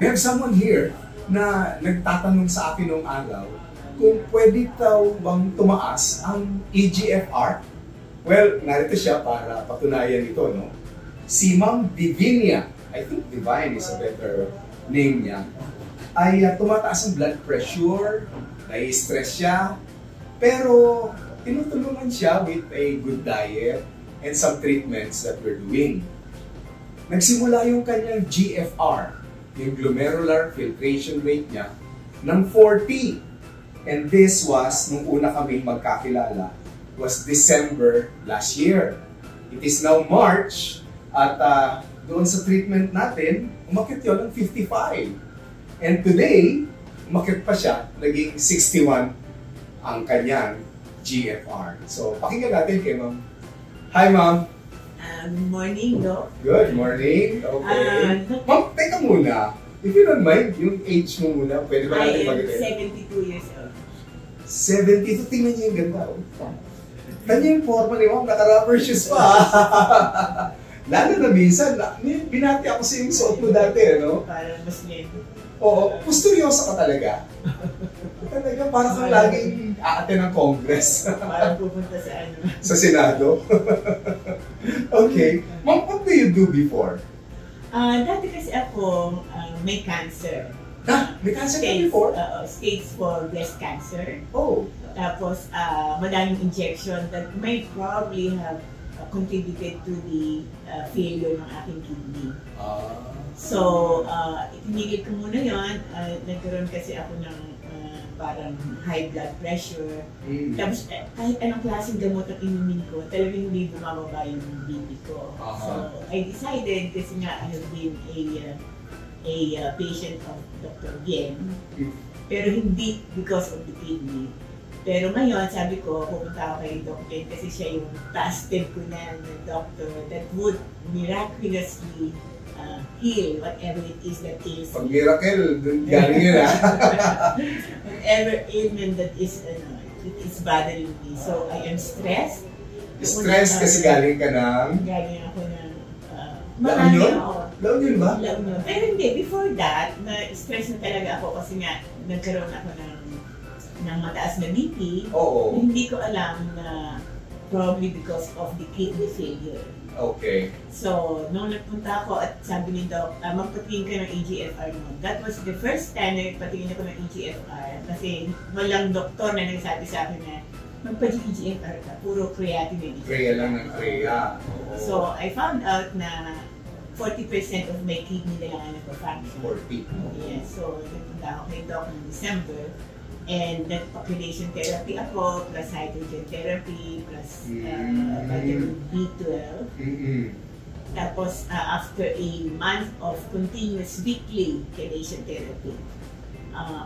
We have someone here na nagtatanong sa akin noong araw kung pwede daw bang tumaas ang EGFR. Well, narito siya para patunayan ito, no? Si Ma'am Divinia, I think Divine is a better name niya, ay tumataas ang blood pressure, nai-stress siya, pero tinutulungan siya with a good diet and some treatments that we're doing. Nagsimula yung kanyang GFR, yung glomerular filtration rate niya, ng 40. And this was, nung una kaming magkakilala, was December last year. It is now March, at doon sa treatment natin, umakit yun ng 55. And today, umakit pa siya, naging 61 ang kanyang GFR. So, pakinggan natin kay Ma'am. Hi, Ma'am. Good morning, Doc. Good morning. Okay. Ma'am, teka muna. If you don't mind, yung age mo muna, pwede ba natin mag-ito? I am 72 years old. 72? Tingnan niyo yung ganda. Kanya yung forma ni Ma'am, naka-rubber shoes pa. Lalo na minsan, binati ako sa yung suot mo dati, ano? Parang mas lento. Oo, pusteryosa ka talaga. Talaga, parang kang laging aate ng Congress. Parang pupunta sa ano? Sa Senado. Okay. Ma'am, what do you do before? Dati kasi ako may cancer. May cancer ka before? Stage 4 breast cancer. Oh. Tapos, madaming injection that may probably have contributed to the failure ng aking kidney. So, itinigil ko muna yun. Nagkaroon kasi ako ng parang high blood pressure. Tapos, kahit anong klaseng gamot ang inumin ko, talagang hindi bumababa yung BP ko. So, I decided, kasi nga I have been a patient of Dr. Bien, pero hindi because of the kidney. Pero ngayon, sabi ko, pupunta ako kay Dr. Bien kasi siya yung trusted ko na doctor that would miraculously heal whatever it is that is. Pag miracle, dun galing yun whatever ailment that is, it is bothering me. So, I am stressed. Stress kasi galing ka ng? Galing ako ng La Union? La Union ba? La Union. Pero hindi, before that, na-stress na talaga ako kasi nga nagkaroon ako ng mataas na BP. Oo. Hindi ko alam na probably because of the kidney failure. Okay. So, nung nagpunta ako at sabi ni Doc, magpatingin ka ng EGFR mo. That was the first time na nagpatingin ako ng EGFR kasi walang doktor na nagsabi sa akin na magpa-EGFR ka, puro creatinine. Crea lang ng crea. So, I found out na 40% of my kidney na lang ang nagpa-function. 40. Yes, so nagpunta ako kay Doc ng December. And nag-population therapy ako, plus hydrogen therapy, plus vitamin B12. Tapos, after a month of continuous weekly chelation therapy,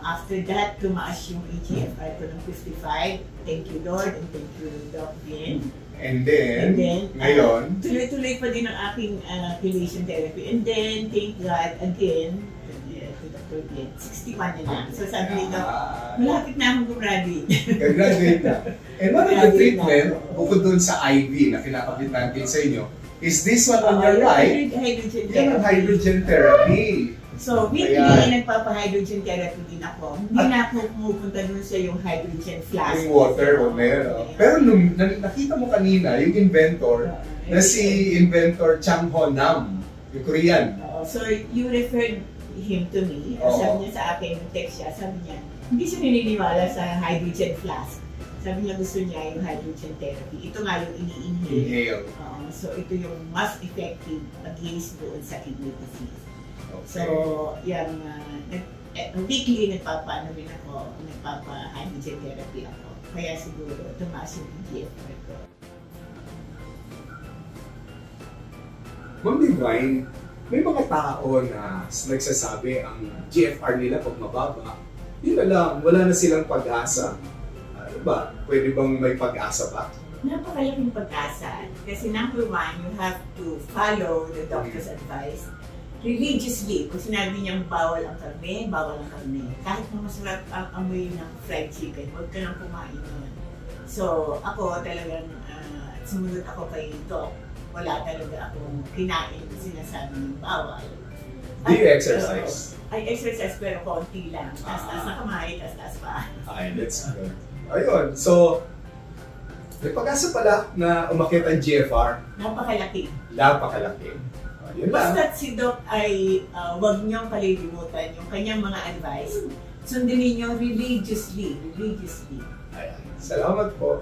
after that, tumaas yung EGFR ko ng 55. Thank you, Lord, and thank you, Doc Bien. And then ngayon? Tuloy-tuloy pa din ang aking chelation therapy. And then, thank God, again, 61 na lang. So sabi nito, malapit na akong graduate. Graduate na. And one of the treatment, bukod dun sa IV na kinakabit natin sa inyo, is this one on your right? Yan ang hydrogen therapy. So, weekly, nagpapa-hydrogen therapy din ako. Hindi na ako pumupunta dun sa yung hydrogen flask. Yung water, huwag na yun. Pero nung nakita mo kanina, yung inventor, na si inventor Chang Ho Nam, yung Korean. So, you referred him to me. Sabi niya sa akin, text siya, sabi niya, hindi siya naniniwala sa hydrogen flask. Sabi niya gusto niya yung hydrogen therapy. Ito nga yung ini-inhale. So ito yung mas effective against doon sa kidney disease. So, yung weekly nagpapa-hydrogen therapy ako. Kaya siguro tumaas yung EGFR ko. Ma'am Divine, may mga tao na nagsasabi ang GFR nila pag mababa, yun na lang, wala na silang pag-asa. Ano ba? Pwede bang may pag-asa pa? Napakalaking pag-asa. Kasi number one, you have to follow the doctor's advice religiously. Kung sinabi niyang bawal ang karne, bawal ang karne. Kahit na masarap ang amoy ng fried chicken, huwag ka nang kumain nun. So, ako talagang sumunod ako kay Doc. Wala talaga akong kinain na sinasabi ng bawal. Do you exercise? I exercise pero konti lang. Taas-taas na kamay, taas-taas pa. Ay, that's good. Ayun, so, may pag-asa pala na umakyat ang GFR. Napakalaki. Napakalaki. Yun lang. Basta't si Doc ay huwag niyong kalilimutan yung kanyang mga advice. Sundin niyo religiously. Ayan. Salamat po.